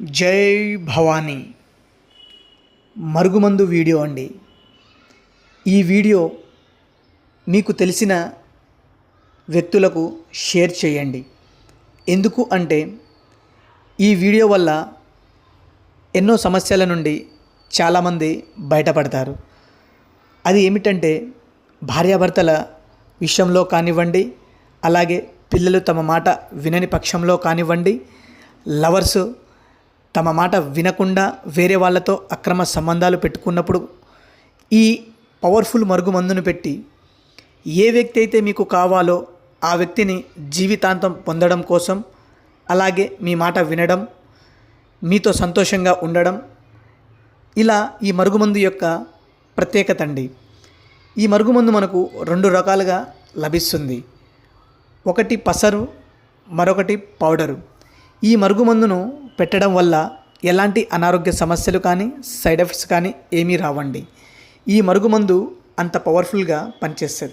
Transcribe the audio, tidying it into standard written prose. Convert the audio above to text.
జై భవానీ మరుగుమందు వీడియో అండి. ఈ వీడియో మీకు తెలిసిన వ్యక్తులకు షేర్ చేయండి. ఎందుకు అంటే ఈ వీడియో వల్ల ఎన్నో సమస్యల నుండి చాలామంది బయటపడతారు. అది ఏమిటంటే భార్యాభర్తల విషయంలో కానివ్వండి, అలాగే పిల్లలు తమ మాట వినని పక్షంలో కానివ్వండి, లవర్సు తమ మాట వినకుండా వేరే వాళ్ళతో అక్రమ సంబంధాలు పెట్టుకున్నప్పుడు ఈ పవర్ఫుల్ మరుగుమందును పెట్టి ఏ వ్యక్తి అయితే మీకు కావాలో ఆ వ్యక్తిని జీవితాంతం పొందడం కోసం, అలాగే మీ మాట వినడం, మీతో సంతోషంగా ఉండడం, ఇలా ఈ మరుగుమందు యొక్క ప్రత్యేకత అండి. ఈ మరుగుమందు మనకు రెండు రకాలుగా లభిస్తుంది. ఒకటి పసరు, మరొకటి పౌడరు. ఈ మరుగుమందును పెట్టడం వల్ల ఎలాంటి అనారోగ్య సమస్యలు కానీ సైడ్ ఎఫెక్ట్స్ కానీ ఏమీ రావండి. ఈ మరుగుమందు అంత పవర్ఫుల్గా పనిచేస్తుంది.